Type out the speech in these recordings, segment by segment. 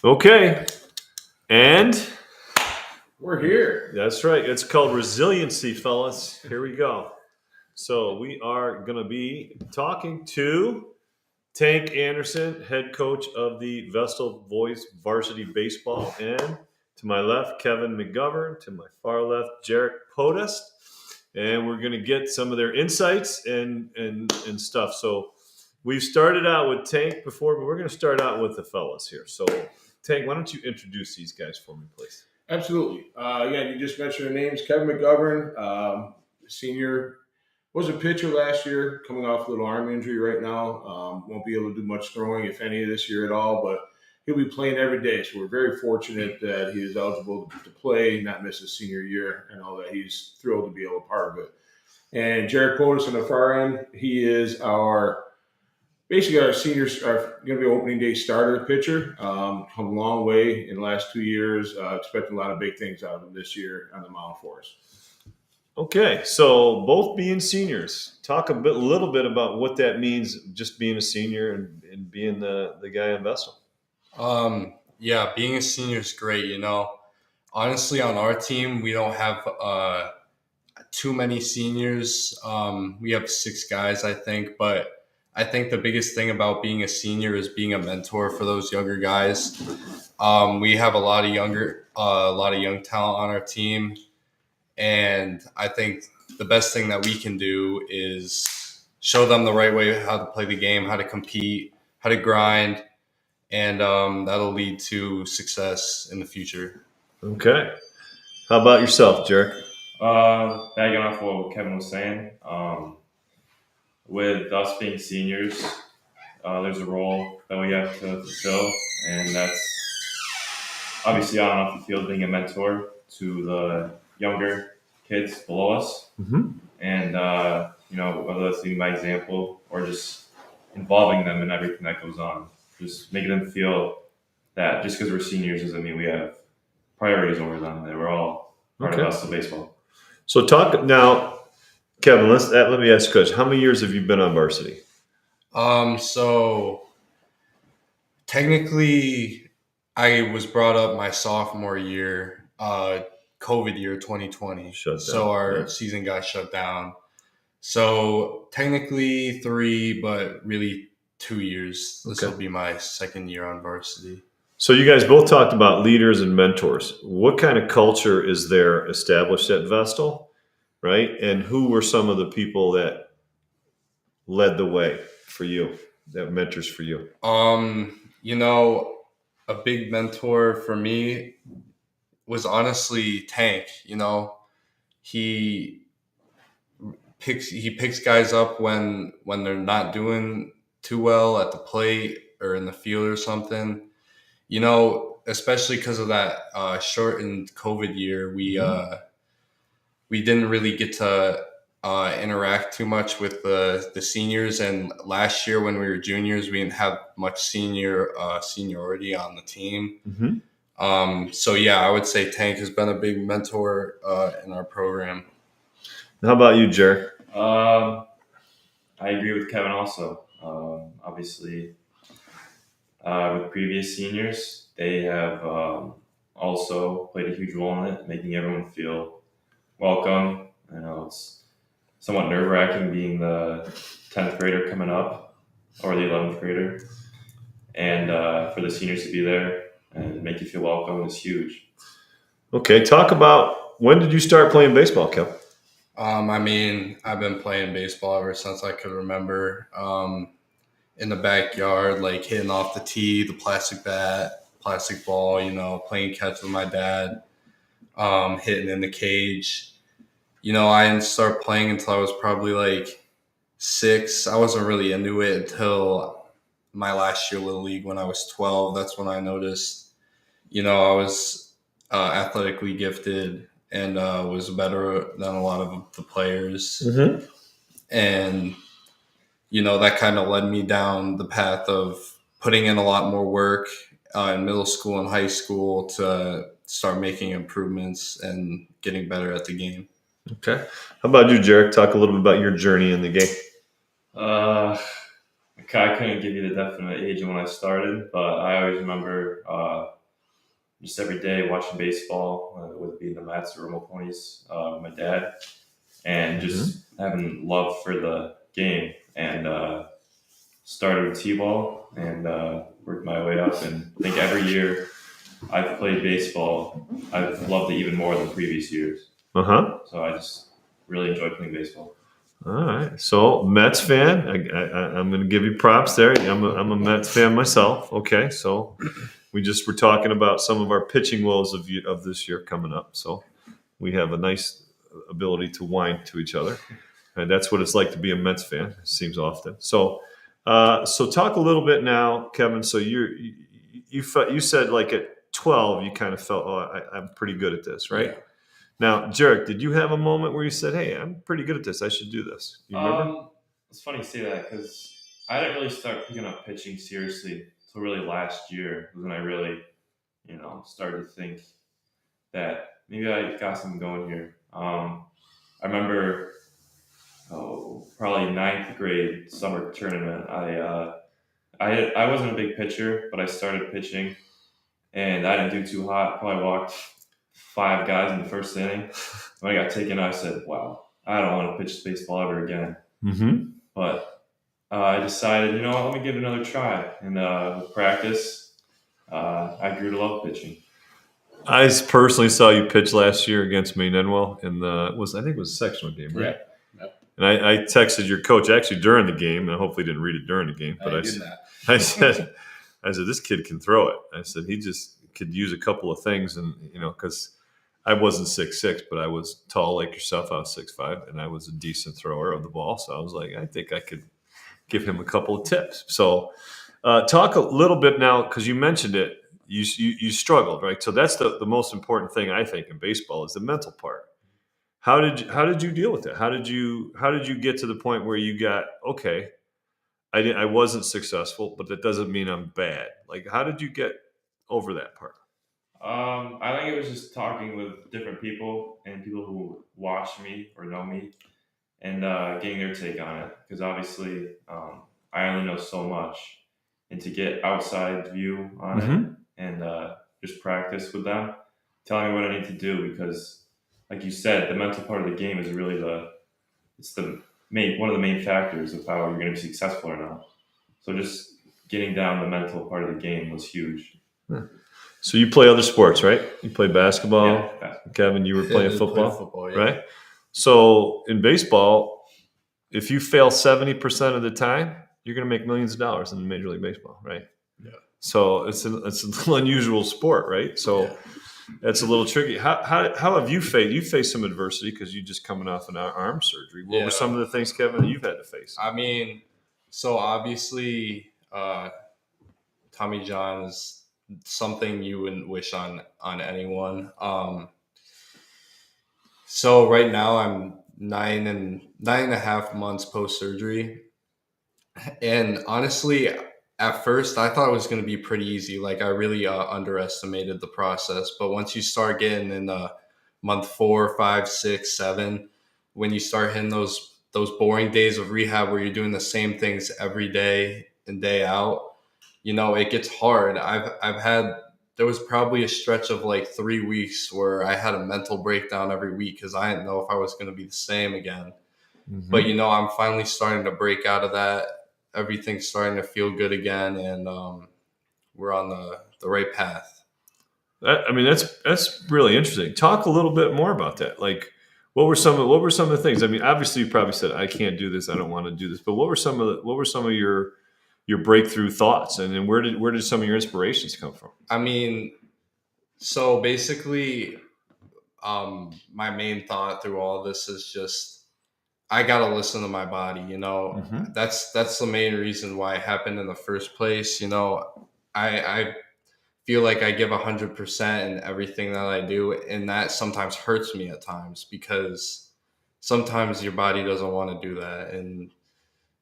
Okay. And We're here. that's right. It's called resiliency, fellas. Here we go. So we are going to be talking to Tank Anderson, head coach of the Vestal Boys Varsity Baseball, and to my left, Kevin McGovern. To my far left, Jarek Podest. And we're going to get some of their insights and stuff. So we've started out with Tank before, but we're going to start out with the fellas here. So, Tank, why don't you introduce these guys for me, please? Absolutely. You just mentioned their names. Kevin McGovern, senior, was a pitcher last year, coming off a little arm injury right now. Won't be able to do much throwing, if any, this year at all, but he'll be playing every day. So we're very fortunate that he is eligible to play, not miss his senior year, and all that. He's thrilled to be able to part of it. And Jared Potus on the far end, he is our seniors are going to be opening day starter pitcher. Come a long way in the last 2 years. Expecting a lot of big things out of him this year on the mound for us. Okay, so both being seniors, talk little bit about what that means, just being a senior and being the guy in Vestal. Yeah, being a senior is great. Honestly, on our team, we don't have too many seniors. We have 6 guys, I think, but I think the biggest thing about being a senior is being a mentor for those younger guys. We have a lot of young talent on our team, and I think the best thing that we can do is show them the right way how to play the game, how to compete, how to grind, and that'll lead to success in the future. Okay, how about yourself, Jarek? Bagging off what Kevin was saying, with us being seniors, there's a role that we have to fulfill, and that's obviously on and off the field being a mentor to the younger kids below us. Mm-hmm. And, whether that's leading by example or just involving them in everything that goes on, just making them feel that just because we're seniors doesn't mean we have priorities over them, that we're all part of Vestal Baseball. So talk now, Kevin. Let me ask you a question. How many years have you been on varsity? So technically, I was brought up my sophomore year, COVID year 2020. So our season got shut down. So technically 3, but really 2 years. This will be my second year on varsity. So you guys both talked about leaders and mentors. What kind of culture is there established at Vestal, right? And who were some of the people that led the way for you, that mentors for you? A big mentor for me was honestly Tank. He picks guys up when they're not doing too well at the plate or in the field or something. Especially because of that shortened COVID year, we didn't really get to interact too much with the seniors. And last year when we were juniors, we didn't have much seniority on the team. Mm-hmm. So yeah, I would say Tank has been a big mentor in our program. How about you, Jared? I agree with Kevin also. Obviously, with previous seniors, they have also played a huge role in it, making everyone feel welcome. I know it's somewhat nerve-wracking being the 10th grader coming up, or the 11th grader. And for the seniors to be there and make you feel welcome is huge. Okay, talk about, when did you start playing baseball, Kev? I've been playing baseball ever since I could remember. In the backyard, like hitting off the tee, the plastic bat, plastic ball, playing catch with my dad, hitting in the cage. I didn't start playing until I was probably like 6. I wasn't really into it until my last year Little League when I was 12. That's when I noticed, I was athletically gifted and was better than a lot of the players. Mm-hmm. And, that kind of led me down the path of putting in a lot more work in middle school and high school to start making improvements and getting better at the game. Okay. How about you, Jarek? Talk a little bit about your journey in the game. I couldn't give you the definite age of when I started, but I always remember just every day watching baseball, whether it be the Mets or Romo Ponies, with my dad, and just having love for the game. And started with T-ball and worked my way up. And I think every year I've played baseball, I've loved it even more than previous years. So I just really enjoy playing baseball. All right. So Mets fan, I'm going to give you props there. I'm a Mets fan myself. Okay. So we just were talking about some of our pitching woes of this year coming up. So we have a nice ability to whine to each other, and that's what it's like to be a Mets fan. It seems often. So, so talk a little bit now, Kevin. So you said like at 12 you kind of felt, I'm pretty good at this, right? Yeah. Now, Jarek, did you have a moment where you said, "Hey, I'm pretty good at this. I should do this"? You remember? It's funny you say that because I didn't really start picking up pitching seriously until really last year was when I really, started to think that maybe I got something going here. I remember, probably ninth grade summer tournament. I wasn't a big pitcher, but I started pitching, and I didn't do too hot. Probably walked 5 guys in the first inning. When I got taken out, I said, "Wow, I don't want to pitch baseball ever again." Mm-hmm. But I decided, you know what, let me give it another try. And with practice, I grew to love pitching. I personally saw you pitch last year against Maine Enwell in I think it was a sectional game, right? Yeah. Yep. And I texted your coach actually during the game, and I hopefully didn't read it during the game. But I did not. I said, this kid can throw it. I said he just could use a couple of things, and because I wasn't 6'6", but I was tall like yourself. I was 6'5", and I was a decent thrower of the ball. So I was like, I think I could give him a couple of tips. So talk a little bit now, because you mentioned it. You struggled, right? So that's the most important thing I think in baseball is the mental part. How did you deal with it? How did you get to the point where you got, okay, I wasn't successful, but that doesn't mean I'm bad. Like, how did you get over that part? I think it was just talking with different people and people who watch me or know me and getting their take on it. Because obviously, I only know so much. And to get outside view on it and just practice with them, telling me what I need to do. Because, like you said, the mental part of the game is really one of the main factors of how you're going to be successful or not. So just getting down the mental part of the game was huge. So you play other sports, right? You play basketball. Yeah, basketball. Kevin, you were playing football, football, yeah. right? So in baseball, if you fail 70% of the time, you're going to make millions of dollars in Major League Baseball, right? Yeah. So it's an unusual sport, right? So that's a little tricky. How have you faced? You faced some adversity because you just coming off an arm surgery. What were some of the things, Kevin, that you've had to face? I mean, so obviously, Tommy John is something you wouldn't wish on anyone. So right now I'm 9.5 months post surgery, and honestly, at first I thought it was going to be pretty easy. Like I really underestimated the process, but once you start getting in month 4, 5, 6, 7, when you start hitting those boring days of rehab where you're doing the same things every day and day out, it gets hard. There was probably a stretch of like 3 weeks where I had a mental breakdown every week because I didn't know if I was going to be the same again. Mm-hmm. But I'm finally starting to break out of that. Everything's starting to feel good again, and we're on the right path. That's really interesting. Talk a little bit more about that. Like, what were some of the things? I mean, obviously, you probably said, "I can't do this. I don't want to do this." But what were some of your breakthrough thoughts, and then where did some of your inspirations come from? I mean, so basically, my main thought through all this is just I gotta listen to my body. That's the main reason why it happened in the first place. I feel like I give 100% in everything that I do, and that sometimes hurts me at times because sometimes your body doesn't want to do that, and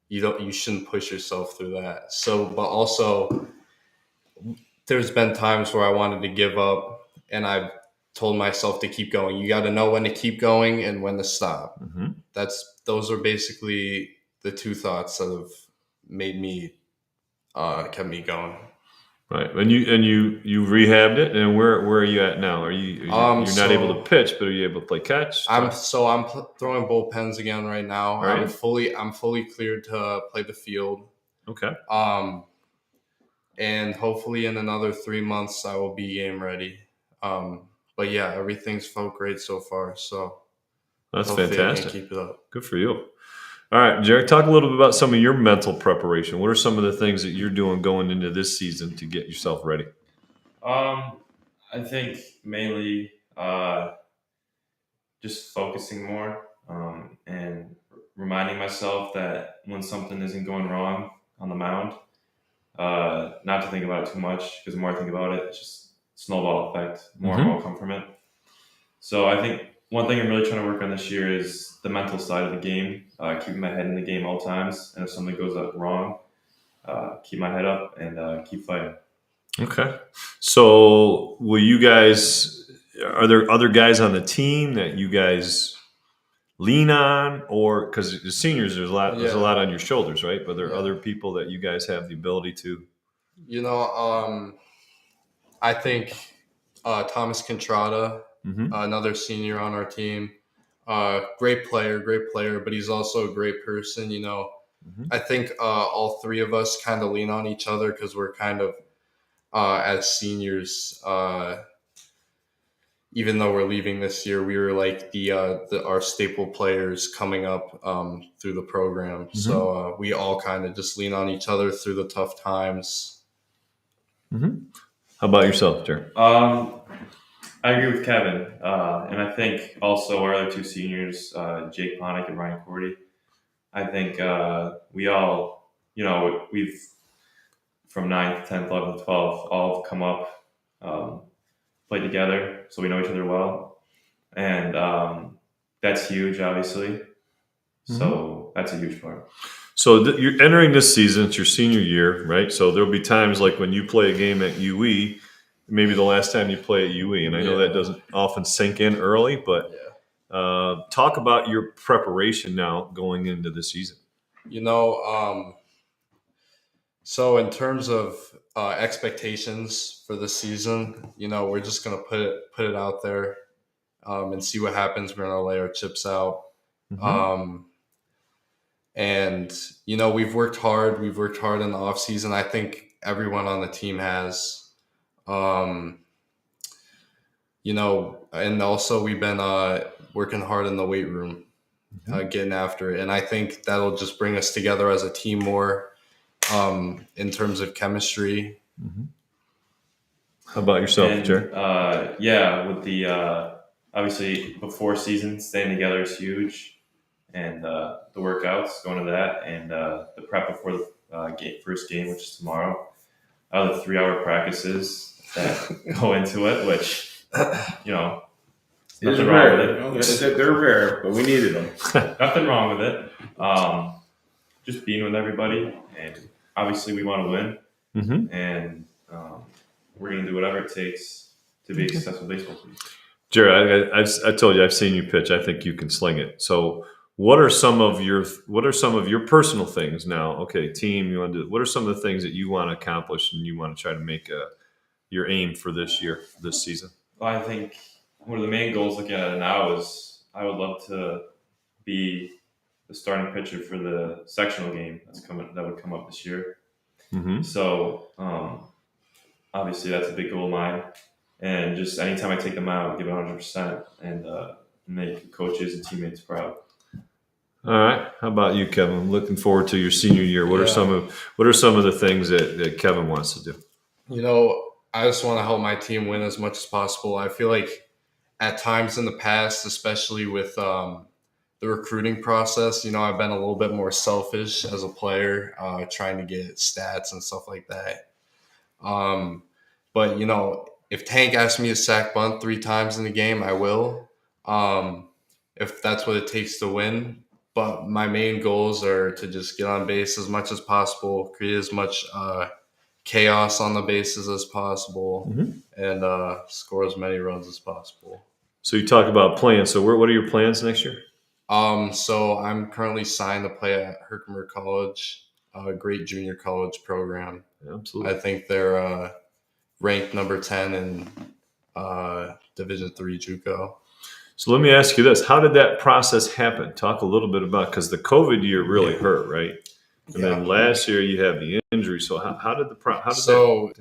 you shouldn't push yourself through that. So, but also there's been times where I wanted to give up, and I've told myself to keep going. You got to know when to keep going and when to stop. Mm-hmm. Those are basically the two thoughts that have made me kept me going. Right, and you rehabbed it, and where are you at now? You're not able to pitch, but are you able to play catch? I'm throwing bullpens again right now. Right. I'm fully cleared to play the field. Okay. And hopefully in another 3 months I will be game ready. But yeah, everything's felt great so far. So That's hopefully fantastic. I can keep it up. Good for you. All right, Jared, talk a little bit about some of your mental preparation. What are some of the things that you're doing going into this season to get yourself ready? I think mainly just focusing more and reminding myself that when something isn't going wrong on the mound, not to think about it too much, because the more I think about it, it's just snowball effect. More and more will come from it. So I think one thing I'm really trying to work on this year is the mental side of the game, keeping my head in the game all times. And if something goes up wrong, keep my head up and keep fighting. Okay. So are there other guys on the team that you guys lean on, or because the seniors, there's a lot on your shoulders, right? But there are other people that you guys have the ability to. I think Thomas Contrada, another senior on our team, great player, but he's also a great person. I think all three of us kind of lean on each other because we're kind of as seniors. Even though we're leaving this year, we were like our staple players coming up through the program. So we all kind of just lean on each other through the tough times. How about yourself, Jared? I agree with Kevin, and I think also our other two seniors, Jake Ponick and Ryan Cordy. I think we all, we've from 9th, 10th, 11th, 12th, all come up, played together, so we know each other well, and that's huge, obviously. So that's a huge part. So you're entering this season; it's your senior year, right? So there'll be times like when you play a game at UE, maybe the last time you play at UE, and I know that doesn't often sink in early, but talk about your preparation now going into the season. So in terms of expectations for the season, we're just gonna put it out there and see what happens. We're gonna lay our chips out. And we've worked hard. We've worked hard in the off season. I think everyone on the team has. And also we've been working hard in the weight room, getting after it. And I think that'll just bring us together as a team more in terms of chemistry. How about yourself, Jared? With the obviously before season, staying together is huge. And the workouts, going to that, and the prep before the first game, which is tomorrow. The 3-hour practices that go into it, which, nothing wrong with it. They're rare, but we needed them. Nothing wrong with it. Just being with everybody, and obviously we want to win, and we're going to do whatever it takes to be a successful baseball team. Jared, I told you I've seen you pitch. I think you can sling it. So, what are some of your personal things now? Okay, team, you want to do. What are some of the things that you want to accomplish and you want to try to make your aim for this season? Well, I think one of the main goals looking at it now is I would love to be the starting pitcher for the sectional game that would come up this year. So obviously that's a big goal of mine, and just anytime I take them out, give it 100% and make coaches and teammates proud. All right. How about you, Kevin? I'm looking forward to your senior year. What are some of the things that Kevin wants to do? I just want to help my team win as much as possible. I feel like at times in the past, especially with the recruiting process, I've been a little bit more selfish as a player, trying to get stats and stuff like that. But if Tank asks me to sack bunt 3 times in the game, I will. If that's what it takes to win. But my main goals are to just get on base as much as possible, create as much chaos on the bases as possible, and score as many runs as possible. So you talk about plans. So what are your plans next year? So I'm currently signed to play at Herkimer College. a great junior college program. Absolutely. I think they're ranked number 10 in Division III JUCO. So let me ask you this: how did that process happen? Talk a little bit about, because the COVID year really hurt, right? And then last year you had the injury. So how did that go?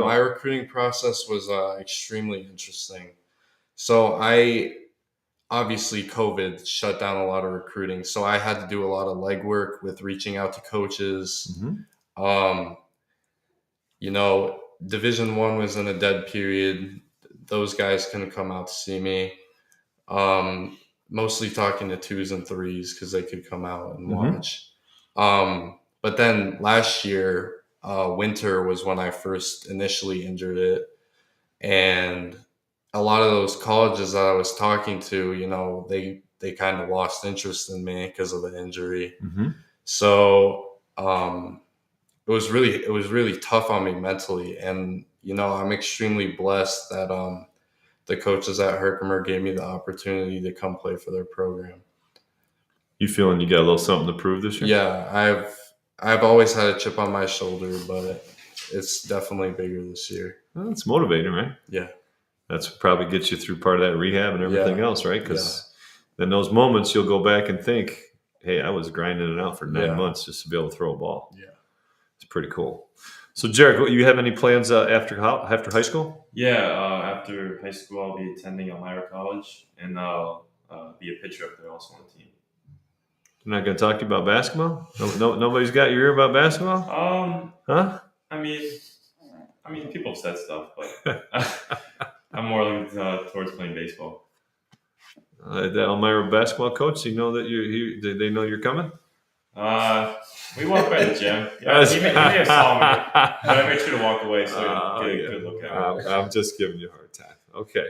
My recruiting process was extremely interesting. So obviously COVID shut down a lot of recruiting, so I had to do a lot of legwork with reaching out to coaches. Mm-hmm. Division I was in a dead period. Those guys couldn't come out to see me. Mostly talking to 2s and 3s because they could come out and watch. But then last year, winter was when I first initially injured it. And a lot of those colleges that I was talking to, they kind of lost interest in me because of the injury. Mm-hmm. So it was really tough on me mentally. And, I'm extremely blessed that the coaches at Herkimer gave me the opportunity to come play for their program. You feeling you got a little something to prove this year? Yeah, I've always had a chip on my shoulder, but it's definitely bigger this year. Well, it's motivating, right? Yeah. That's what probably gets you through part of that rehab and everything else, right? Because in those moments, you'll go back and think, hey, I was grinding it out for 9 months just to be able to throw a ball. Yeah. It's pretty cool. So, Jarek, you have any plans after high school? Yeah, after high school, I'll be attending Elmira College, and I'll be a pitcher up there also on the team. I'm not going to talk to you about basketball? Nobody's got your ear about basketball? Huh? I mean, people have said stuff, but I'm more looking towards playing baseball. That Elmira basketball coach, you know that they know you're coming? We walked by the gym. Yeah, he may have saw me, but I made sure to walk away so I could get a good look at him. I'm just giving you a hard time. Okay.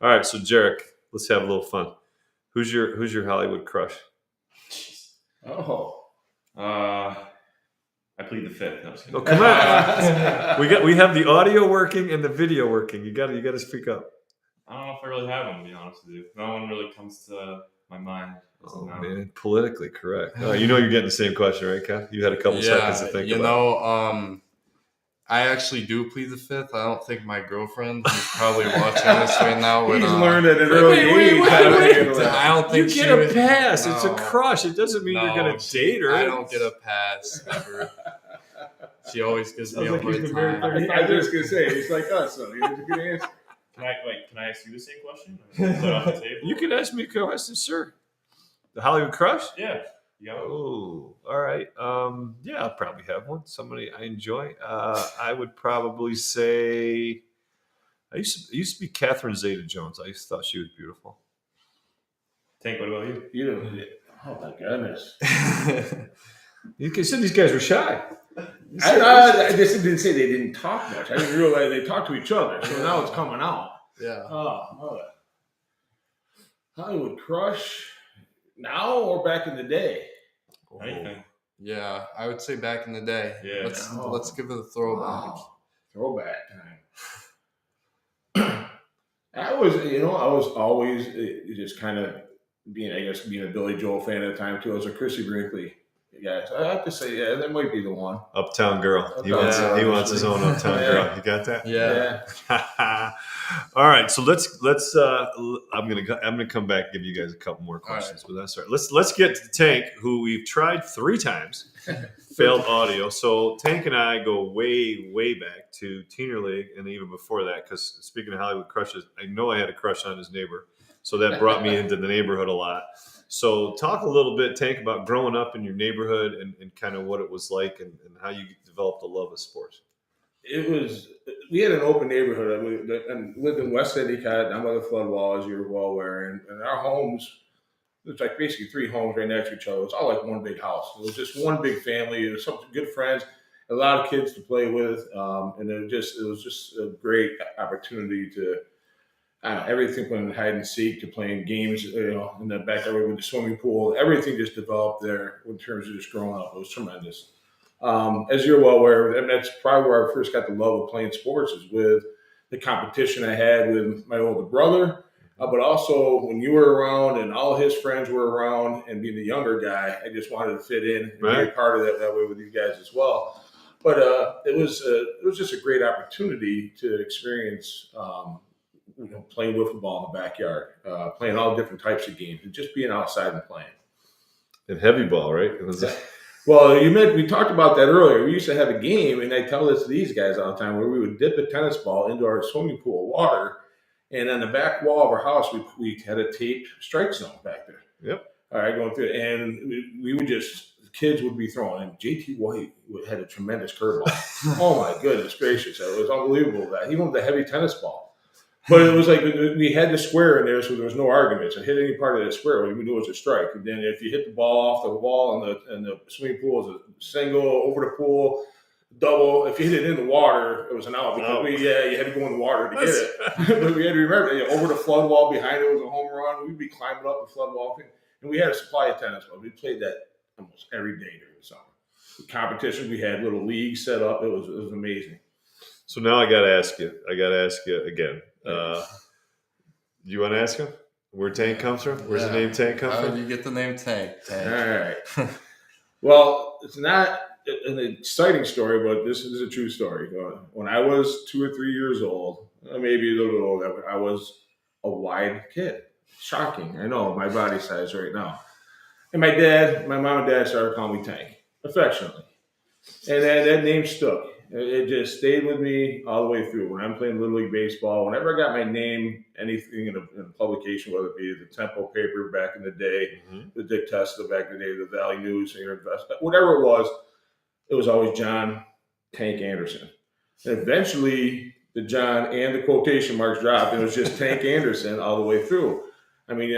All right, so Jarek, let's have a little fun. Who's your Hollywood crush? Oh. I plead the fifth. No, I'm just kidding. Oh, come on. we have the audio working and the video working. You got to speak up. I don't know if I really have one, to be honest with you. No one really comes to my mind. Oh, man, politically correct. You know you're getting the same question, right, Kev? You had a couple seconds to think about it. I actually do plead the fifth. I don't think my girlfriend, who's probably watching this right now, would. He's learned at an early age. I don't think you get a pass. No. It's a crush. It doesn't mean you're going to date her. I don't get a pass ever. She always gives me a hard time. I was just going to say, it's like us, so it's a good answer. Can I ask you the same question? Is that off the table? You can ask me a question, sure. The Hollywood crush? Yeah. Oh, all right. Yeah, I'll probably have one. Somebody I enjoy. I would probably say I used to be Catherine Zeta-Jones. I used to thought she was beautiful. Tank, what about you? Oh my goodness. You said these guys were shy. I just didn't say they didn't talk much. I didn't realize they talked to each other. So now it's coming out. Yeah. Hollywood crush now or back in the day? Anything. Yeah, I would say back in the day. Yeah. Let's give it a throwback. Wow. Throwback time. I was always just kind of being a Billy Joel fan at the time too. I was a Chrissy Brinkley. Yeah, so I have to say, yeah, that might be the one. Uptown Girl. He wants his own Uptown Girl. You got that? Yeah. All right, so let's. I'm gonna come back and give you guys a couple more questions, but that's all right. Let's get to Tank, who we've tried 3 times, failed audio. So Tank and I go way back to Teener League, and even before that. Because speaking of Hollywood crushes, I know I had a crush on his neighbor, so that brought me into the neighborhood a lot. So talk a little bit, Tank, about growing up in your neighborhood and kind of what it was like and how you developed a love of sports. We had an open neighborhood and lived in West Endicott, down by the flood wall, as you're well aware. And our homes, it's like basically 3 homes right next to each other. It was all like one big house. It was just one big family. It was some good friends, a lot of kids to play with. And it was just a great opportunity to everything from hide and seek to playing games, in the backyard with the swimming pool. Everything just developed there in terms of just growing up. It was tremendous. As you're well aware, and that's probably where I first got the love of playing sports, is with the competition I had with my older brother But also when you were around and all his friends were around, and being the younger guy, I just wanted to fit in and be a part of that way with you guys as well. But it was just a great opportunity to experience, playing wiffle ball in the backyard, playing all different types of games, and just being outside and playing. And heavy ball, right? It was Well, we talked about that earlier. We used to have a game, and I tell this to these guys all the time, where we would dip a tennis ball into our swimming pool of water, and on the back wall of our house, we had a taped strike zone back there. Yep. All right, going through it, and we would just, kids would be throwing, and JT White had a tremendous curveball. Oh my goodness gracious, it was unbelievable that even with the heavy tennis ball. But it was like we had the square in there, so there was no argument. So hit any part of that square, we knew it was a strike. And then if you hit the ball off the wall and the swimming pool was a single, over the pool, double. If you hit it in the water, it was an out because you had to go in the water to get it. But we had to remember, over the flood wall behind it was a home run. We'd be climbing up the flood wall, and we had a supply of tennis balls. We played that almost every day during the summer. The competition, we had little leagues set up. It was amazing. So now I got to ask you again. You want to ask him where Tank comes from? Where's the name Tank come from? How did you get the name Tank? All right. Well, it's not an exciting story, but this is a true story. When I was 2 or 3 years old, maybe a little bit older, I was a wide kid. Shocking. I know my body size right now. And my mom and dad started calling me Tank, affectionately. And that name stuck. It just stayed with me all the way through. When I'm playing Little League Baseball, whenever I got my name, anything in a publication, whether it be the Tempo paper back in the day, the Dick Testa back in the day, the Valley News, whatever it was always John Tank Anderson. And eventually, the John and the quotation marks dropped, and it was just Tank Anderson all the way through. I mean,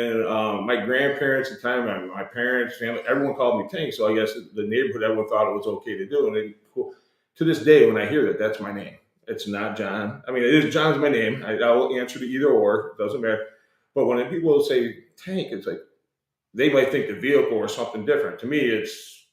my grandparents at the time, my parents, family, everyone called me Tank. So I guess the neighborhood, everyone thought it was okay to do. And to this day, when I hear that, that's my name. It's not John. I mean, it is John's my name. I will answer to either or. It doesn't matter. But when people say Tank, it's like they might think the vehicle or something different. To me, it's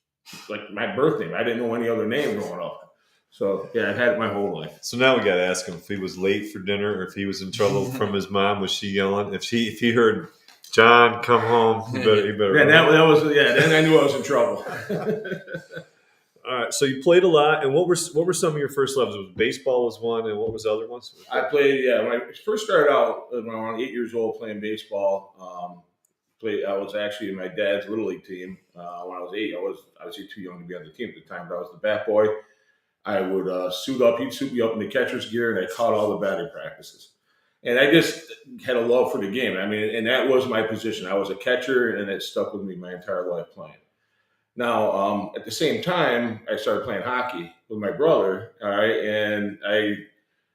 like my birth name. I didn't know any other name growing up. So, yeah, I've had it my whole life. So now we got to ask him if he was late for dinner or if he was in trouble from his mom. Was she yelling? If he heard, John, come home, you better. Yeah, then I knew I was in trouble. All right, so you played a lot, and what were some of your first loves? Was baseball was one, and what was the other ones? I played, when I first started out, when I was around 8 years old playing baseball. I was actually in my dad's Little League team. When I was 8, I was obviously too young to be on the team at the time, but I was the bat boy. I would suit up. He'd suit me up in the catcher's gear, and I caught all the batting practices. And I just had a love for the game. I mean, and that was my position. I was a catcher, and it stuck with me my entire life playing. Now, at the same time, I started playing hockey with my brother, all right, and I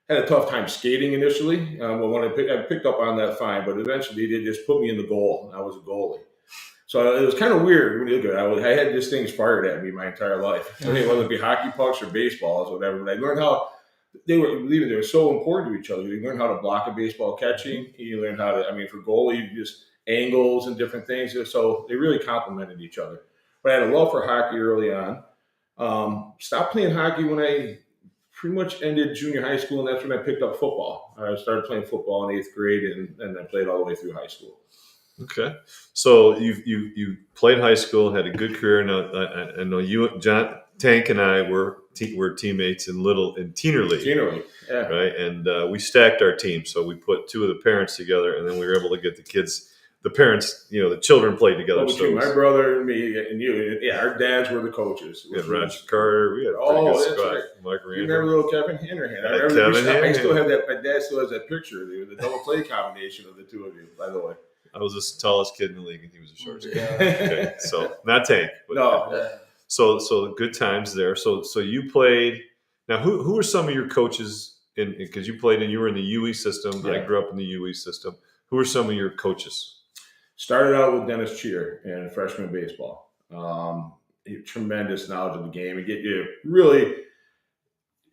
had a tough time skating initially. But when I picked up on that fine, but eventually they just put me in the goal. I was a goalie. So it was kind of weird when you look at it. I had these things fired at me my entire life. I mean, whether it be hockey pucks or baseballs or whatever, but I learned how they were so important to each other. You learn how to block a baseball catching. You learn how to, for goalie, just angles and different things. So they really complemented each other. But I had a love for hockey early on. Stopped playing hockey when I pretty much ended junior high school, and that's when I picked up football. I started playing football in 8th grade, and I played all the way through high school. Okay, so you played high school, had a good career. Now I know you, John Tank, and I were teammates in Teener League. Teener League, yeah. Right, and we stacked our team, so we put 2 of the parents together, and then we were able to get the kids. The parents, the children played together. Well, between my brother and me and you, our dads were the coaches. We had Roger Carter. We had a pretty good squad. Right. Mike you remember little Kevin Hanrahan? I still have that. My dad still has that picture of the double play combination of the 2 of you, by the way. I was the tallest kid in the league, and he was the shortest kid. Okay, so not Tank. But no. So good times there. So you played. Now, who were some of your coaches? Because you played and you were in the UE system. Yeah. I grew up in the UE system. Who were some of your coaches? Started out with Dennis Cheer in freshman baseball. Tremendous knowledge of the game and get you really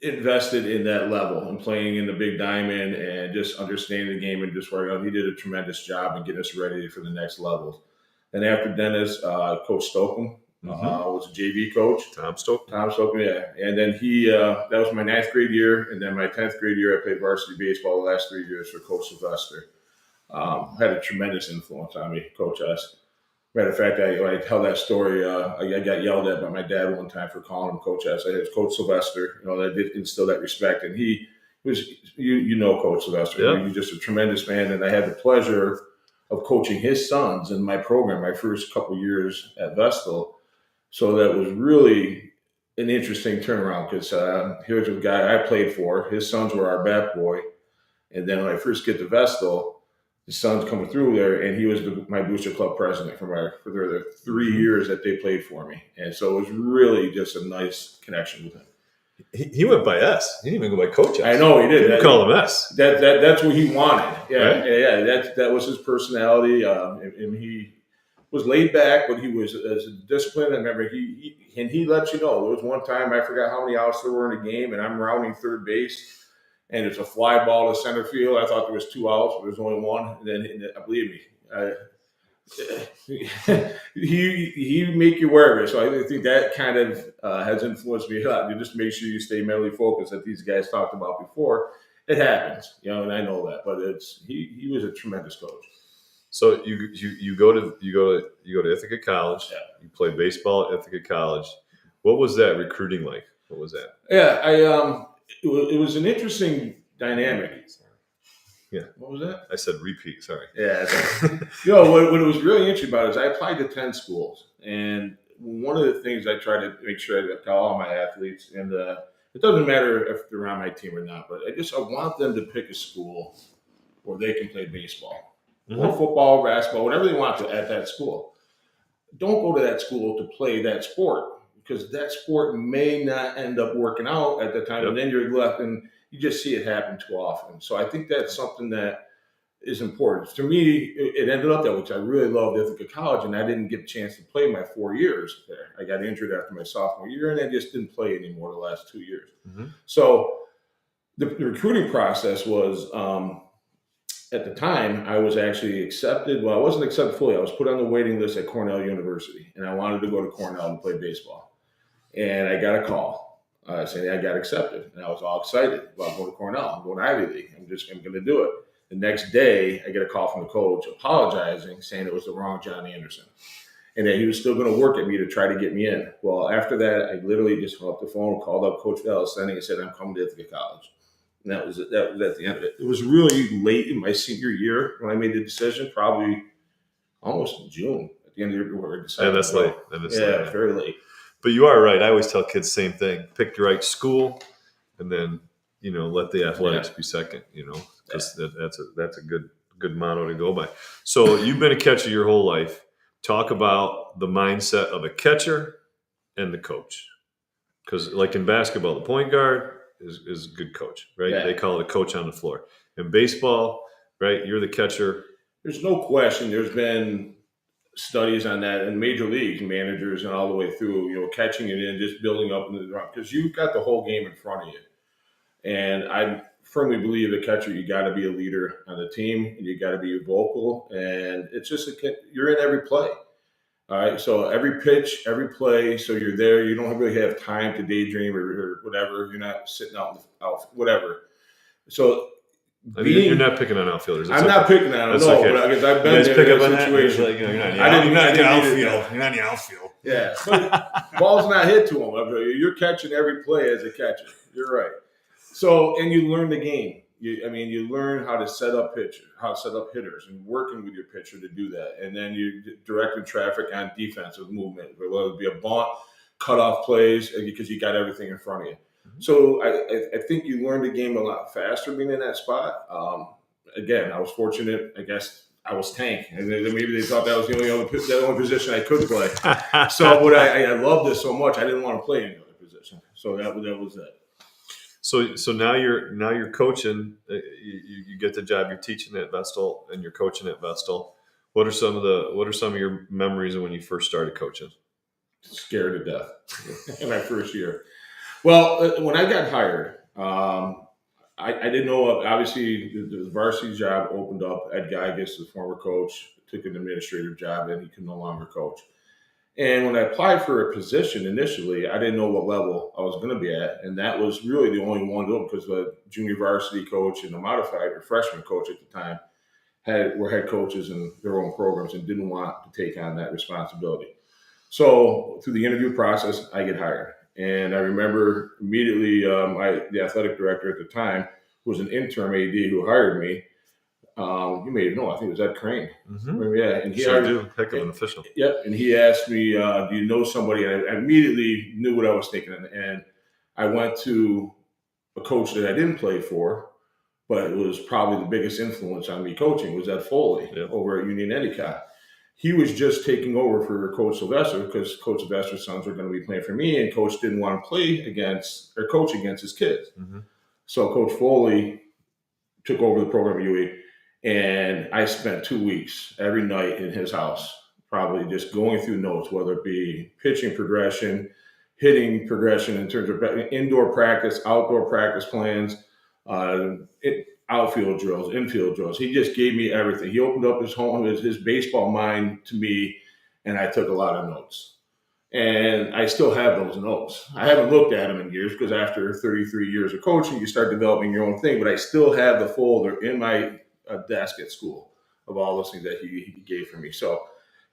invested in that level and playing in the big diamond and just understanding the game and just working out. He did a tremendous job in getting us ready for the next levels. Then after Dennis, Coach Stokely was a JV coach. Tom Stokely, yeah. And then that was my 9th grade year. And then my 10th grade year, I played varsity baseball the last 3 years for Coach Sylvester. had a tremendous influence on me, Coach S. Matter of fact, I tell that story. I got yelled at by my dad one time for calling him Coach S. It was Coach Sylvester. That did instill that respect, and he was, Coach Sylvester. Yeah. He was just a tremendous man, and I had the pleasure of coaching his sons in my program my first couple years at Vestal. So that was really an interesting turnaround because here's a guy I played for. His sons were our bat boy, and then when I first get to Vestal, the son's coming through there, and he was my booster club president for the 3 years that they played for me, and so it was really just a nice connection with him. He went by S. He didn't even go by Coach S. I know he did. You call him S. That's what he wanted. Yeah, Right? yeah. That was his personality, and he was laid back, but he was as disciplined. I remember he let you know. There was one time I forgot how many outs there were in a game, and I'm rounding third base. And it's a fly ball to center field. I thought there was 2 outs, but there's only one. And then, believe me, he make you aware of it. So I think that kind of has influenced me a lot. You just make sure you stay mentally focused, that these guys talked about before. It happens, and I know that. But he was a tremendous coach. So you go to Ithaca College. Yeah. You play baseball at Ithaca College. What was that recruiting like? What was that? Yeah, it was an interesting dynamic. Yeah. What was that? I said repeat. Sorry. Yeah. What it was really interesting about it is I applied to 10 schools. And one of the things I try to make sure I tell all my athletes, and it doesn't matter if they're on my team or not, but I want them to pick a school where they can play baseball or football, basketball, whatever they want to at that school. Don't go to that school to play that sport, because that sport may not end up working out at the time, and then you're left, and you just see it happen too often. So I think that's something that is important. To me, it ended up that way, because I really loved Ithaca College, and I didn't get a chance to play my 4 years there. I got injured after my sophomore year, and I just didn't play anymore the last 2 years. Mm-hmm. So the recruiting process was, at the time, I was actually accepted. Well, I wasn't accepted fully. I was put on the waiting list at Cornell University, and I wanted to go to Cornell and play baseball. And I got a call saying I got accepted, and I was all excited about going to Cornell. I'm going to Ivy League. I'm going to do it. The next day, I get a call from the coach apologizing, saying it was the wrong John Anderson, and that he was still going to work at me to try to get me in. Well, after that, I literally just hung up the phone, called up Coach Vestal and said, "I'm coming to Ithaca College." And that was at the end of it. It was really late in my senior year when I made the decision, probably almost in June at the end of the year where I decided. And that's late. Yeah, very late. But you are right. I always tell kids the same thing. Pick the right school, and then, let the athletics be second, because that's a good motto to go by. So you've been a catcher your whole life. Talk about the mindset of a catcher and the coach. Because like in basketball, the point guard is a good coach, right? Yeah. They call it a coach on the floor. In baseball, right, you're the catcher. There's no question. There's been studies on that in major leagues, managers, and all the way through, catching it in, just building up into the run, because you've got the whole game in front of you. And I firmly believe a catcher, you got to be a leader on the team, and you got to be vocal, and it's just you're in every play. All right, so every pitch, every play, so you're there. You don't really have time to daydream or whatever. You're not sitting out whatever. So you're not picking on outfielders. I'm not picking on them, no, okay. Because I've been there in that situation. Like, you're not in the outfield. Yeah, but ball's not hit to them. You're catching every play as a catcher. You're right. So, and you learn the game. You learn how to set up pitchers, how to set up hitters, and working with your pitcher to do that. And then you're directing traffic on defensive movement, whether it be a bunt, cutoff plays, because you got everything in front of you. Mm-hmm. So I think you learn the game a lot faster being in that spot. Again, I was fortunate. I guess I was tank, and maybe they thought that was the only position I could play. So, but I loved it so much, I didn't want to play any other position. So that was it. So now you're coaching. You get the job. You're teaching at Vestal and you're coaching at Vestal. What are some of your memories of when you first started coaching? Scared to death in my first year. Well, when I got hired, I didn't know. Obviously, the varsity job opened up. Ed Geiges, the former coach, took an administrative job, and he could no longer coach. And when I applied for a position initially, I didn't know what level I was going to be at. And that was really the only one to do, because the junior varsity coach and the modified or freshman coach at the time were head coaches in their own programs and didn't want to take on that responsibility. So through the interview process, I get hired. And I remember immediately the athletic director at the time, who was an interim AD who hired me. You may know, I think it was Ed Crane. Mm-hmm. Yeah, and he Sure hired, do. Heck of an official. Yep, and he asked me, "Do you know somebody?" And I immediately knew what I was thinking, and I went to a coach that I didn't play for, but it was probably the biggest influence on me coaching was Ed Foley over at Union Endicott. He was just taking over for Coach Sylvester because Coach Sylvester's sons were going to be playing for me, and Coach didn't want to play against or coach against his kids. Mm-hmm. So Coach Foley took over the program at UE, and I spent 2 weeks every night in his house, probably just going through notes, whether it be pitching progression, hitting progression in terms of indoor practice, outdoor practice plans, outfield drills, infield drills. He just gave me everything. He opened up his baseball mind to me, and I took a lot of notes. And I still have those notes. I haven't looked at them in years because after 33 years of coaching, you start developing your own thing. But I still have the folder in my desk at school of all those things that he gave for me. So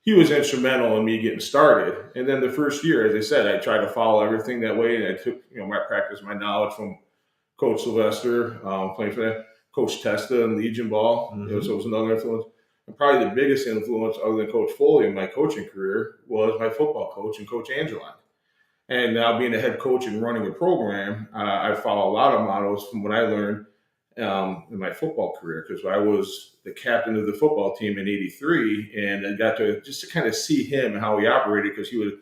he was instrumental in me getting started. And then the first year, as I said, I tried to follow everything that way. And I took my practice, my knowledge from Coach Sylvester, playing for that, Coach Testa and Legion Ball. Mm-hmm. So it was another influence. And probably the biggest influence other than Coach Foley in my coaching career was my football coach and Coach Angeline. And now being a head coach and running a program, I follow a lot of models from what I learned in my football career, because I was the captain of the football team in '83, and I got to kind of see him and how he operated, because he would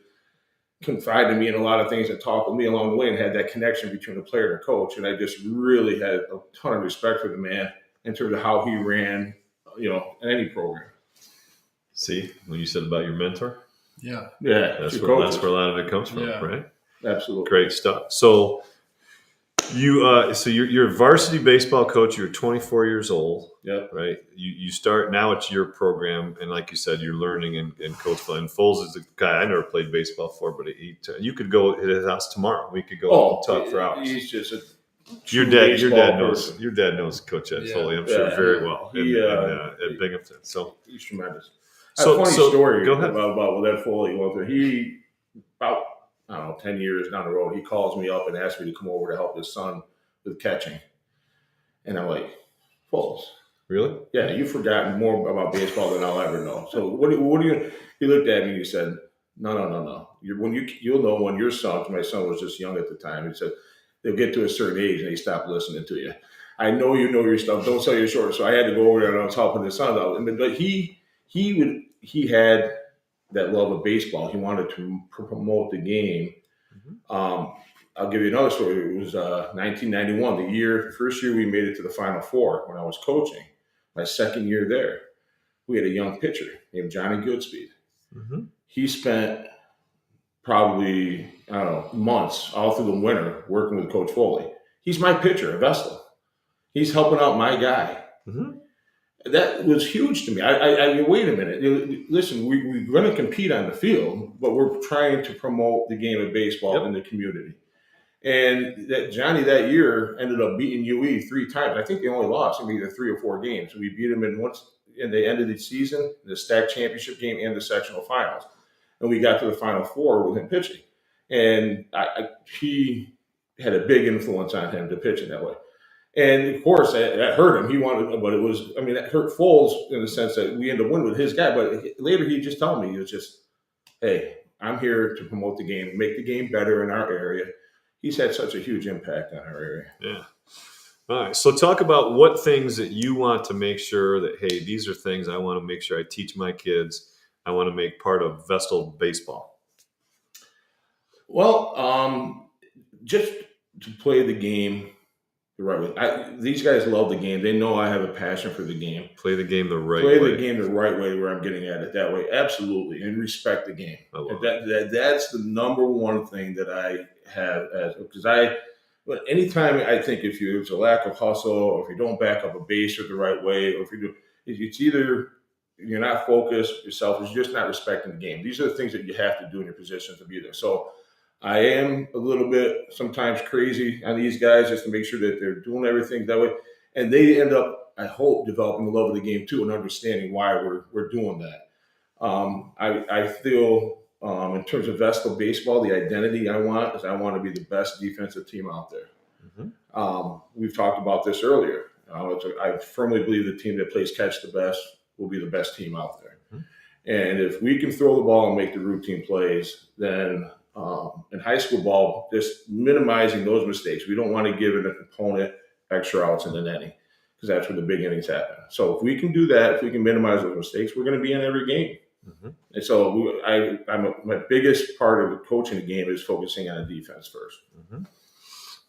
confide in me in a lot of things and talk with me along the way and had that connection between the player and the coach. And I just really had a ton of respect for the man in terms of how he ran, in any program. See, when you said about your mentor? Yeah. That's where a lot of it comes from, right? Absolutely. Great stuff. So you're a varsity baseball coach. You're 24 years old. Yep. Right. You start now. It's your program, and like you said, you're learning. And Coach Foles is a guy I never played baseball for, but you could go at his house tomorrow. We could go and talk for hours. He's just a your dad knows Coach Ed Foley, I'm sure, very well at Binghamton. So he's tremendous. So, funny story go ahead. about what Ed Foley went through. He about 10 years down the road, he calls me up and asks me to come over to help his son with catching. And I'm like, Foles. Really? Yeah, you've forgotten more about baseball than I'll ever know. So what do you? He looked at me and he said, No. You'll know when your son. My son was just young at the time. He said they'll get to a certain age and they stop listening to you. I know you know your stuff. Don't sell your short. So I had to go over there and I was helping his son out. But he had that love of baseball. He wanted to promote the game. Mm-hmm. I'll give you another story. It was 1991, the first year we made it to the Final Four when I was coaching. My second year there, we had a young pitcher named Johnny Goodspeed. Mm-hmm. He spent probably, months all through the winter working with Coach Foley. He's my pitcher at Vestal. He's helping out my guy. Mm-hmm. That was huge to me. I wait a minute. Listen, we're going to compete on the field, but we're trying to promote the game of baseball in the community. And that Johnny that year ended up beating UE 3 times. I think they only lost maybe either 3 or 4 games. We beat them in the end of the season, the stack championship game and the sectional finals. And we got to the Final Four with him pitching. And he had a big influence on him to pitch in that way. And of course, that hurt him. That hurt Foles in the sense that we ended up winning with his guy. But later he just told me, he was just, hey, I'm here to promote the game, make the game better in our area. He's had such a huge impact on our area. Yeah. All right. So talk about what things that you want to make sure that, hey, these are things I want to make sure I teach my kids. I want to make part of Vestal baseball. Well, just to play the game the right way. These guys love the game. They know I have a passion for the game. Play the game the right way. Play the game the right way where I'm getting at it that way. Absolutely. And respect the game. That's the number one thing that I have but anytime I think if there's a lack of hustle or if you don't back up a baser the right way, or if you do, it's either you're not focused, you're selfish, you're just not respecting the game. These are the things that you have to do in your position to be there. So I am a little bit sometimes crazy on these guys just to make sure that they're doing everything that way. and they end up, I hope, developing the love of the game too and understanding why we're doing that. I feel in terms of Vestal Baseball, the identity I want is I want to be the best defensive team out there. We've talked about this earlier. I firmly believe the team that plays catch the best will be the best team out there. And if we can throw the ball and make the routine plays, then in high school ball, just minimizing those mistakes. We don't want to give an opponent extra outs in an inning because that's where the big innings happen. So if we can do that, if we can minimize those mistakes, we're going to be in every game. And so my biggest part of the coaching the game is focusing on defense first.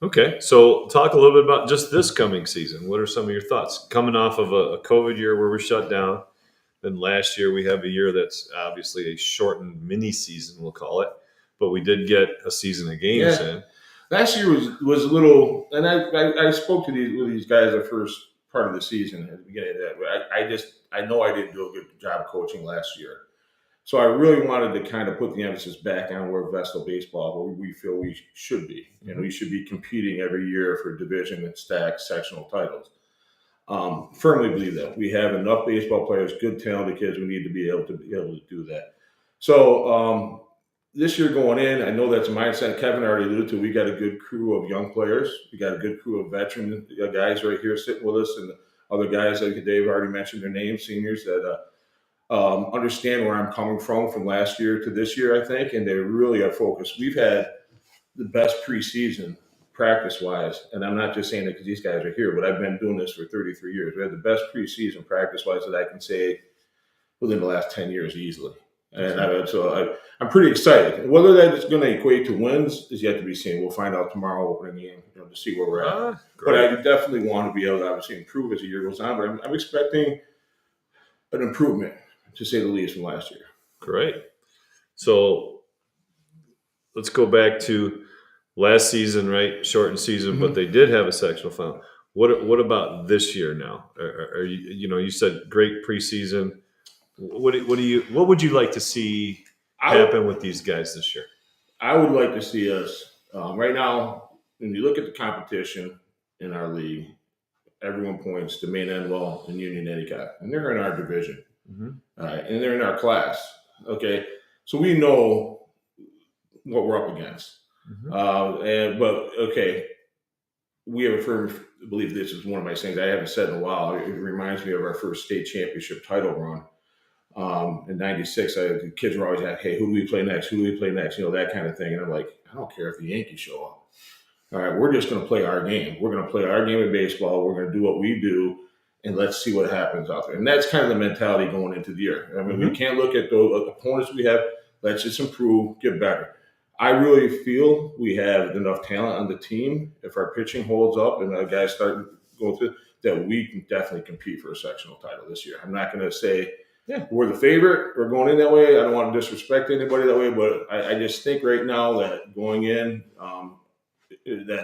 Okay, so talk a little bit about just this coming season. What are some of your thoughts? Coming off of a COVID year where we're shut down, then last year we have a year that's obviously a shortened mini season, we'll call it, but we did get a season of games in. Last year was a little, and I spoke to these guys the first part of the season at the beginning of that, but I know I didn't do a good job coaching last year. So I really wanted to kind of put the emphasis back on where Vestal Baseball, where we feel we should be. And we should be competing every year for division and stack sectional titles. Firmly believe that. We have enough baseball players, good talented kids. We need to be able to do that. So this year going in, I know that's a mindset Kevin already alluded to. We got a good crew of young players. We got a good crew of veteran guys right here sitting with us, and other guys like Dave already mentioned their names, seniors that understand where I'm coming from last year to this year, I think, and they really are focused. We've had the best preseason practice-wise, and I'm not just saying it because these guys are here, but I've been doing this for 33 years. We had the best preseason practice-wise that I can say within the last 10 years easily. And I'm pretty excited. Whether that is going to equate to wins is yet to be seen. We'll find out tomorrow opening game to see where we're at. But I definitely want to be able to obviously improve as the year goes on. But I'm expecting an improvement, to say the least, from last year. Great. So let's go back to last season, right? Shortened season, but they did have a sectional final. What about this year now? Are you said great preseason. What would you like to see happen with these guys this year? I would like to see us right now. When you look at the competition in our league, everyone points to Maine Enwell and Union Endicott, and they're in our division, and they're in our class. Okay, so we know what we're up against, we have a firm belief. This is one of my things I haven't said in a while. It reminds me of our first state championship title run. In '96, the kids were always like, "Hey, who do we play next? Who do we play next?" That kind of thing. And I'm like, I don't care if the Yankees show up. All right, we're just going to play our game. We're going to play our game of baseball. We're going to do what we do, and let's see what happens out there. And that's kind of the mentality going into the year. I mean, we can't look at those opponents we have. Let's just improve, get better. I really feel we have enough talent on the team. If our pitching holds up and our guys start going through, that we can definitely compete for a sectional title this year. I'm not going to say we're the favorite. We're going in that way. I don't want to disrespect anybody that way, but I just think right now that going in,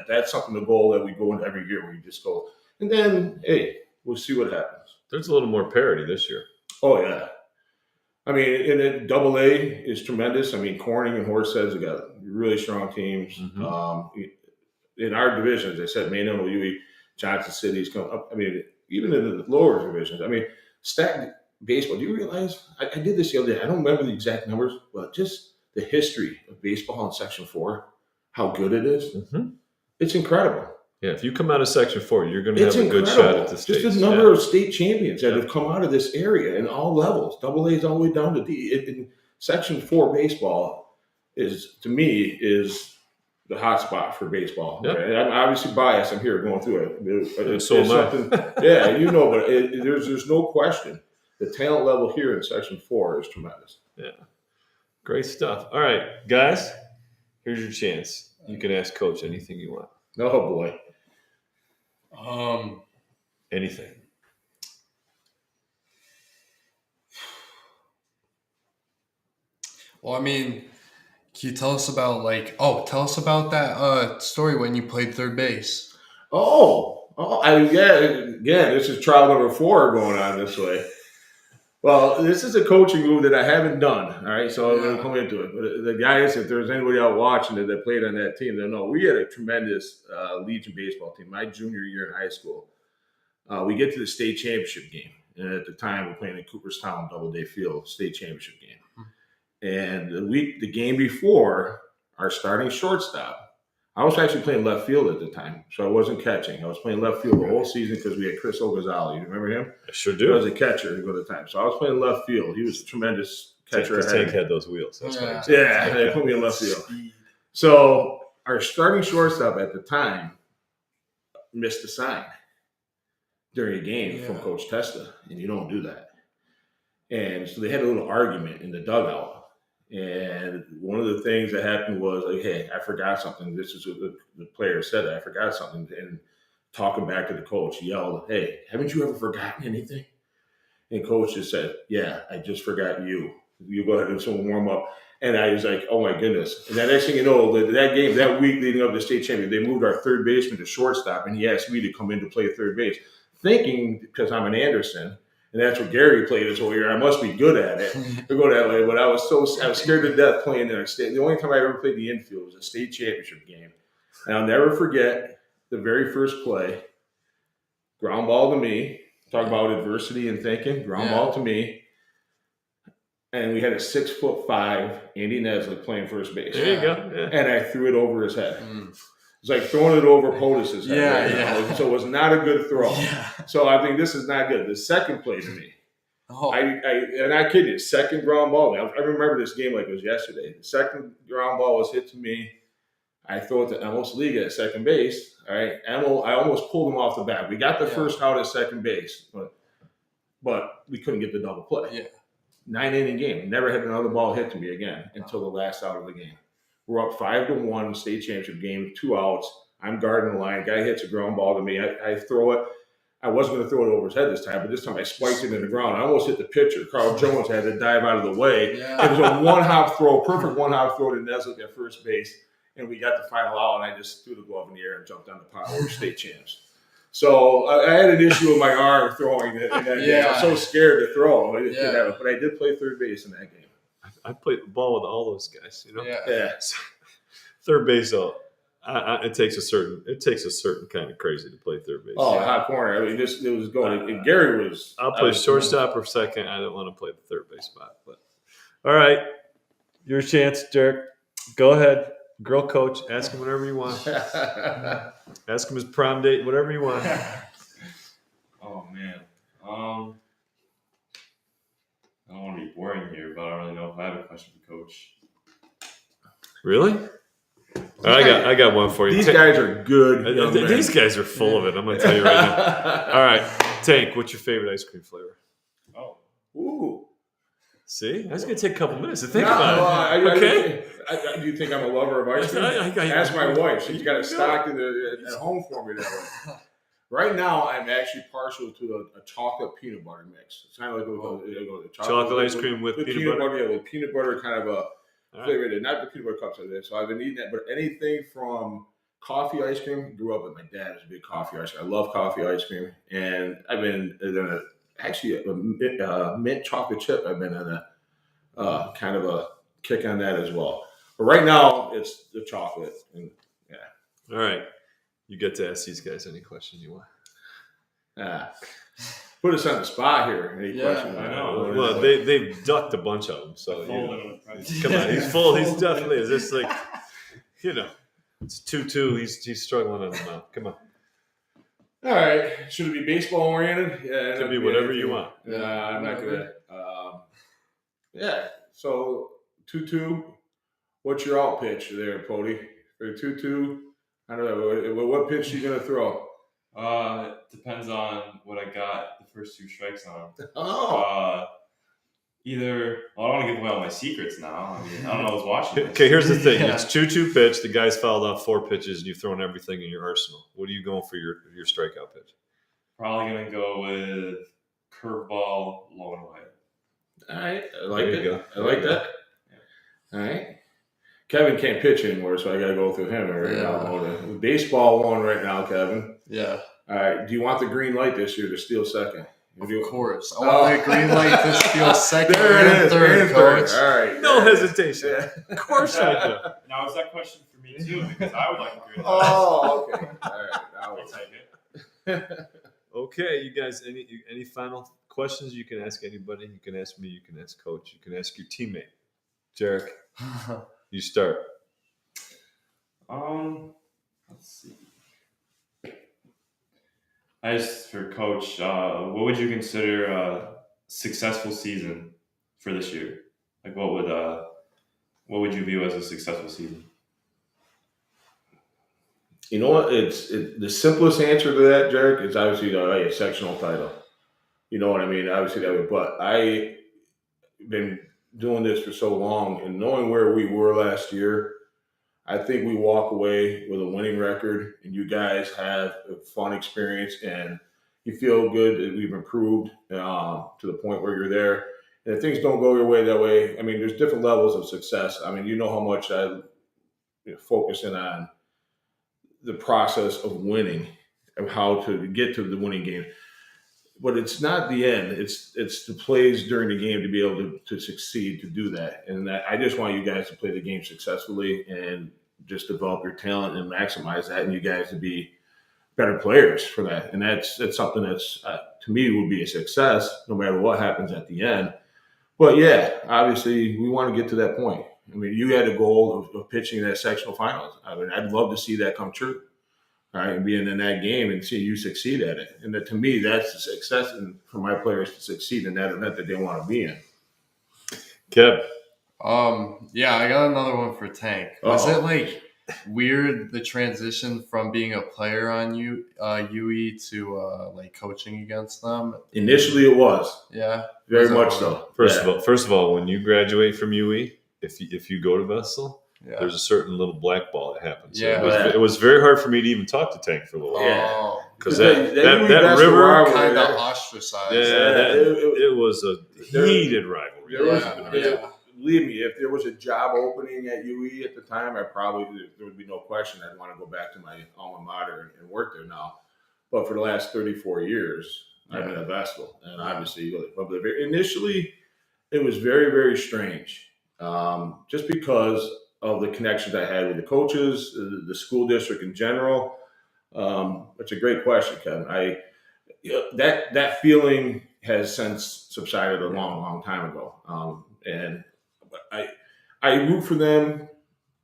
that's something, the goal that we go into every year where you just go, and then, hey, we'll see what happens. There's a little more parity this year. Oh, yeah. I mean, and then Double A is tremendous. I mean, Corning and Horseheads have got really strong teams. In our divisions, I said, Maine, UE, Johnson City's come up. I mean, even in the lower divisions. I mean, stacked baseball. Do you realize, I did this the other day. I don't remember the exact numbers, but just the history of baseball in Section 4, how good it is. It's incredible. Yeah, if you come out of Section 4, you're going to have a good shot at the states. Just the number of state champions that have come out of this area in all levels, Double A's all the way down to D. In Section 4 baseball is, to me, is the hot spot for baseball. Yep. Okay? I'm obviously biased. I'm here going through it. So am I. But there's no question. The talent level here in Section 4 is tremendous. Yeah. Great stuff. All right, guys, here's your chance. You can ask Coach anything you want. Oh, boy. Anything. Well, I mean, can you tell us about that story when you played third base? This is trial number 4 going on this way. Well, this is a coaching move that I haven't done. All right, so I'm going to come into it. But the guys, if there's anybody out watching that played on that team, they'll know we had a tremendous Legion baseball team. My junior year in high school, We get to the state championship game. And at the time, we're playing in Cooperstown, Doubleday Field, state championship game. And the game before, our starting shortstop, I was actually playing left field at the time, so I wasn't catching. I was playing left field the whole season because we had Chris Ogazali. You remember him? I sure He do. was a catcher at the time. So I was playing left field. He was a tremendous catcher. Tank had those wheels. That's Yeah. what Yeah, they put me in left field. So our starting shortstop at the time missed a sign during a game from Coach Testa, and you don't do that. And so they had a little argument in the dugout. And one of the things that happened was like, hey, I forgot something. This is what the player said. I forgot something. And talking back to the coach, yelled, hey, haven't you ever forgotten anything? And coach just said, yeah, I just forgot you. You go ahead and do some warm up. And I was like, oh my goodness. And that next thing you know, that game, that week leading up to the state championship, they moved our third baseman to shortstop, and he asked me to come in to play third base, thinking because I'm an Anderson, and that's what Gary played his whole year, I must be good at it to go that way. But I was scared to death playing in our state. The only time I ever played the infield was a state championship game. And I'll never forget the very first play, ground ball to me. Talk about adversity and thinking. Ground ball to me. And we had a 6'5" Andy Neslick playing first base. There you go. Yeah. And I threw it over his head. It's like throwing it over POTUS's head. Yeah. So it was not a good throw. Yeah. So I think this is not good. The second play to me, Oh. and I kid you, second ground ball. I remember this game like it was yesterday. The second ground ball was hit to me. I throw it to Emil Saliga at second base. All right, Emil, I almost pulled him off the bat. We got the first out at second base, but we couldn't get the double play. Yeah. 9-inning game. Never had another ball hit to me again until the last out of the game. We're up 5-1, state championship game, 2 outs. I'm guarding the line. Guy hits a ground ball to me. I throw it. I wasn't going to throw it over his head this time, but this time I spiked it in the ground. I almost hit the pitcher. Carl Jones had to dive out of the way. Yeah. It was a one-hop throw, perfect one-hop throw to Neslick at first base, and we got the final out, and I just threw the glove in the air and jumped on the pile. We're state champs. So I had an issue with my arm throwing it. And I was so scared to throw. But I did play third base in that game. I played the ball with all those guys. Yeah. Third base, it takes a certain kind of crazy to play third base. Oh, hot corner. I mean, it was going. And Gary was. I'll play shortstop or second. I don't want to play the third base spot. But all right, your chance, Derek. Go ahead, girl coach. Ask him whatever you want. Ask him his prom date, whatever you want. Oh man. I don't want to be boring here, but I don't really know if I have a question for Coach. Really? I got one for you. These guys are good. young men. These guys are full of it. I'm going to tell you right now. All right, Tank. What's your favorite ice cream flavor? Oh. Ooh. See, that's going to take a couple minutes to think about it. Okay. Do you think I'm a lover of ice cream? Ask my wife. She's got it stocked at home for me that way. Right now, I'm actually partial to a chocolate peanut butter mix. It's kind of like chocolate ice cream with peanut butter? Yeah, with peanut butter kind of a flavor. Not the peanut butter cups like that. So I've been eating that. But anything from coffee ice cream, grew up with my dad as a big coffee ice cream. I love coffee ice cream. And I've been in a mint chocolate chip. I've been in a kind of a kick on that as well. But right now, it's the chocolate. And, all right. You get to ask these guys any question you want. Put us on the spot here. Any questions? I know. Well, they've ducked a bunch of them. So come on, he's full. He's definitely is. It's like, it's 2-2. He's struggling on the mound. Come on. All right. Should it be baseball oriented? Yeah, it could be whatever you want. I'm not good. So 2-2. What's your out pitch there, Pody? For 2-2. I don't know. What pitch are you going to throw? Depends on what I got the first 2 strikes on. Oh. I don't want to give away all my secrets now. I mean, I don't know who's watching this. Okay, here's the thing. It's 2-2 pitch. The guy's fouled off 4 pitches, and you've thrown everything in your arsenal. What are you going for your strikeout pitch? Probably going to go with curveball, low and wide. All right. I like it. I like that. Yeah. All right. Kevin can't pitch anymore, so I got to go through him right now. The baseball one right now, Kevin. Yeah. All right. Do you want the green light this year to steal second? Of course. I want the green light to steal second there and third, Coach. All right. No hesitation. Of course I do. Now, is that question for me, too? Because I would like the green light. Oh, okay. All right. I'll take it. Okay, you guys, any final questions? You can ask anybody. You can ask me. You can ask Coach. You can ask your teammate. Jarek, you start. Let's see. As for Coach, what would you consider a successful season for this year? Like, what would you view as a successful season? You know what? The simplest answer to that, Jarek, is obviously a sectional title. You know what I mean? Obviously that would, but I been doing this for so long and knowing where we were last year, I think we walk away with a winning record and you guys have a fun experience and you feel good that we've improved to the point where you're there. And if things don't go your way that way, I mean, there's different levels of success. I mean, you know how much I focusing on the process of winning, of how to get to the winning game. But it's not the end. It's the plays during the game to be able to succeed to do that. And I just want you guys to play the game successfully and just develop your talent and maximize that, and you guys to be better players for that. And that's something that's to me would be a success no matter what happens at the end. But yeah, obviously we want to get to that point. I mean, you had a goal of pitching that sectional finals. I mean, I'd love to see that come true. All right, and being in that game and see you succeed at it. And to me, that's a success and for my players to succeed in that event that they want to be in. Kev. Yeah, I got another one for Tank. Was Uh-oh. it like weird the transition from being a player on UE to like coaching against them? Initially, it was. Yeah, Very Was it much hard? so. First of all, when you graduate from UE, if you go to Vestal, Yeah. there's a certain little black ball that happens. So Yeah. it was very hard for me to even talk to Tank for a little while. Yeah. Because That that river, Kind of ostracized. it was a heated rivalry. There was, Yeah. Believe me, if there was a job opening at UE at the time, there would be no question I'd want to go back to my alma mater and work there now. But for the last 34 years, I've been at Vestal, and obviously, initially, it was very, very strange, just because of the connections I had with the coaches, the school district in general. It's a great question, Kevin. That feeling has since subsided a long, long time ago, and I root for them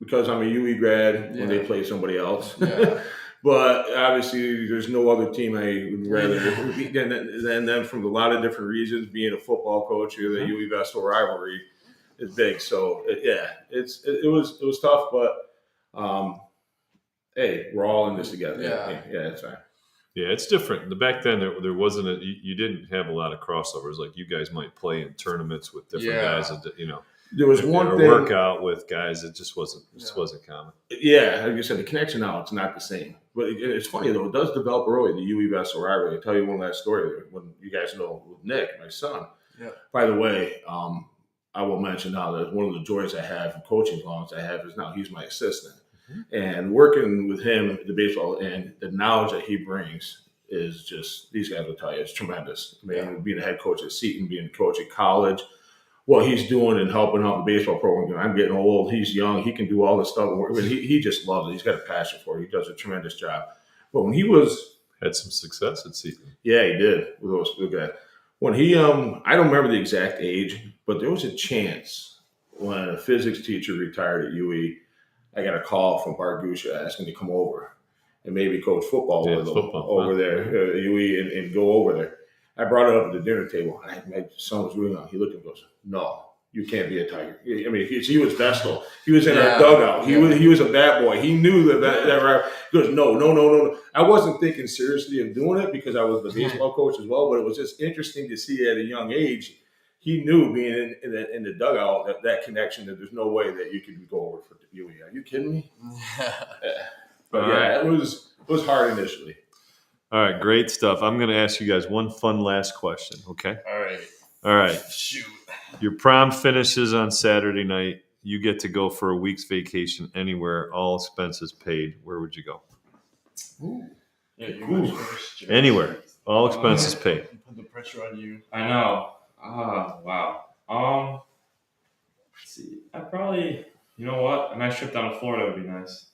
because I'm a UE grad when they play somebody else. Yeah. But obviously, there's no other team I would rather beat than them from a lot of different reasons. Being a football coach, or the UE Vestal rivalry is big. So it was tough, but hey, we're all in this together. Yeah, it's fine. Yeah, it's different. Back then, there wasn't you didn't have a lot of crossovers. Like you guys might play in tournaments with different guys, There was one thing. Workout with guys. It just wasn't common. Yeah, like you said, the connection now it's not the same. But it's funny though; it does develop early. The UE Vestal rivalry. I'll tell you one last story. When you guys know with Nick, my son. Yeah. By the way, I will mention now that one of the joys I have from coaching as long as I have is now he's my assistant, and working with him at the baseball and the knowledge that he brings is just these guys will tell you it's tremendous. I mean, being a head coach at Seton, being a coach at college. What he's doing and helping out the baseball program. I'm getting old. He's young. He can do all this stuff. He just loves it. He's got a passion for it. He does a tremendous job. But when he had some success at Seton. Yeah, he did with those good guys. When he, I don't remember the exact age, but there was a chance when a physics teacher retired at UE, I got a call from Bart Gusha asking to come over and maybe coach football with him over there at UE and go over there. I brought it up at the dinner table. My son was really young. He looked and goes, "No, you can't be a Tiger." I mean, he was Vestal. He was in our dugout. He was a bad boy. He knew that. He goes, no. I wasn't thinking seriously of doing it because I was the baseball coach as well. But it was just interesting to see at a young age. He knew being in the dugout that connection that there's no way that you could go over for UE. Are you kidding me? But it was hard initially. All right, great stuff. I'm going to ask you guys one fun last question, okay? All right. Shoot. Your prom finishes on Saturday night. You get to go for a week's vacation anywhere, all expenses paid. Where would you go? Ooh. Yeah, you went first. Anywhere, all expenses paid. Put the pressure on you. I know. Wow. Let's see. I probably, you know what? A nice trip down to Florida would be nice.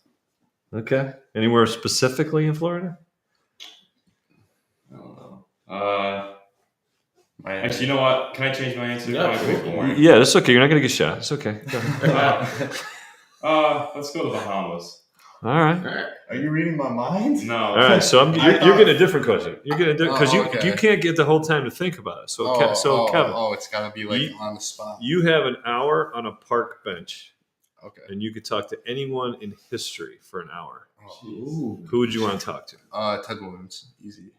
Okay. Anywhere specifically in Florida? I don't know. Actually, you know what? Can I change my answer? Yeah, I want to make it more. Yeah, that's okay. You're not going to get shot. It's okay. Go ahead. Let's go to Bahamas. All right. Are you reading my mind? No. All right. So you're getting a different question. You're getting because okay. you can't get the whole time to think about it. So Kevin, it's gotta be like on the spot. you have an hour on a park bench, Okay. and you could talk to anyone in history for an hour. Ooh. Who would you want to talk to? Ted Williams, easy.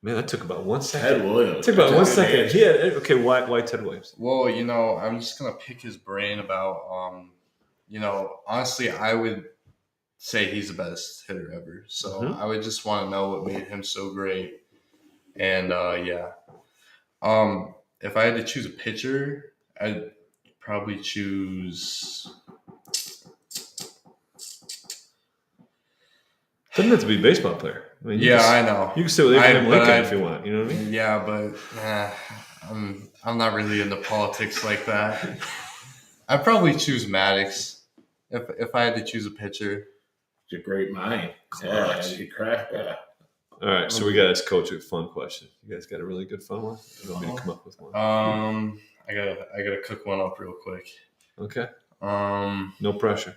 Man, that took about 1 second. Ted Williams. It took about 1 second. Yeah. Okay. Why Ted Williams? Well, I'm just gonna pick his brain about, honestly, I would say he's the best hitter ever. So Mhm. I would just want to know what made him so great. And if I had to choose a pitcher, I'd probably choose. Doesn't have to be a baseball player. I mean, I know. You can say with Abraham Lincoln if you want. You know what I mean? Yeah, but I'm not really into politics like that. I'd probably choose Maddox if I had to choose a pitcher. He's a great mind. Clutch. Yeah, he cracked that. All right, so we got as coach a fun question. You guys got a really good fun one? You want me to come up with one? I gotta cook one up real quick. Okay. No pressure.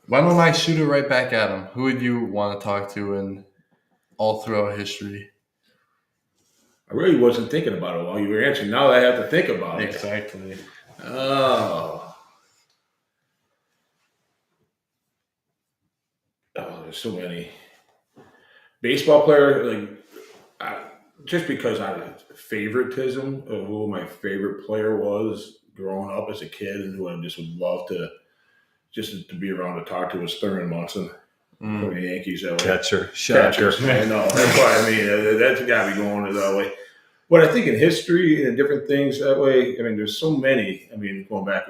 Why don't I shoot it right back at him? Who would you want to talk to in all throughout history? I really wasn't thinking about it while you were answering. Now I have to think about it. Exactly. Oh, there's so many. Baseball player, just because out of favoritism of who my favorite player was growing up as a kid and who I just would love to be around to talk to was Thurman Munson from the Yankees. That way. Catcher. Catcher. I know. That's what I mean. That's got to be going that way. But I think in history and different things that way, I mean, there's so many. I mean, going back,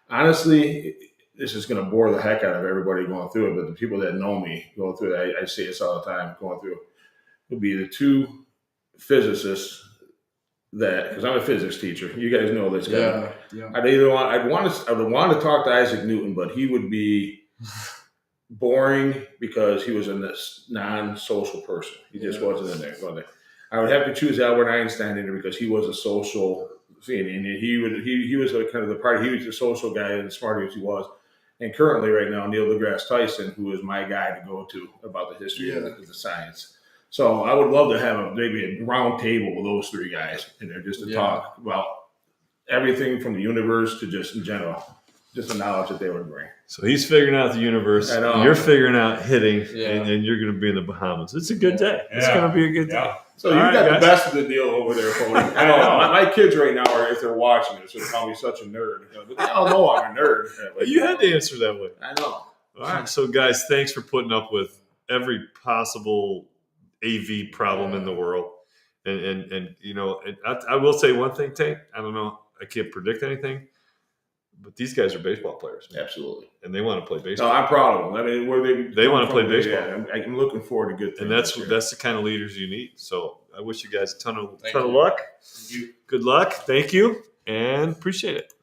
honestly, this is going to bore the heck out of everybody going through it. But the people that know me going through it, I say this all the time, going through it, would be the two physicists that, because I'm a physics teacher. You guys know this guy. Yeah. I would want to talk to Isaac Newton, but he would be boring because he was a non-social person. He just wasn't in there. I would have to choose Albert Einstein in there because he was a social thing, and he was kind of the party. He was a social guy, and as smart as he was. And currently, right now, Neil deGrasse Tyson, who is my guy to go to about the history of the science. So I would love to have maybe a round table with those three guys in there just to talk about everything from the universe to just in general, just the knowledge that they would bring. So he's figuring out the universe. I know. You're figuring out hitting, Yeah. and you're going to be in the Bahamas. It's a good day. It's Yeah. going to be a good day. Yeah. So you All right, got guys. the best of the deal over there, Cody. I know my kids right now are, if they're watching this, would call me such a nerd. But they all know I'm a nerd. You had to answer that way. I know. All right. So, guys, thanks for putting up with every possible AV problem in the world. And I will say one thing, Tank. I don't know. I can't predict anything. But these guys are baseball players, man. Absolutely. And they want to play No, baseball. I'm proud of them. I mean, where They want to play from, baseball. Yeah, I'm looking forward to good things. And that's this year. the kind of leaders you need. So I wish you guys a ton of Thank luck. you. Good luck. Thank you. And appreciate it.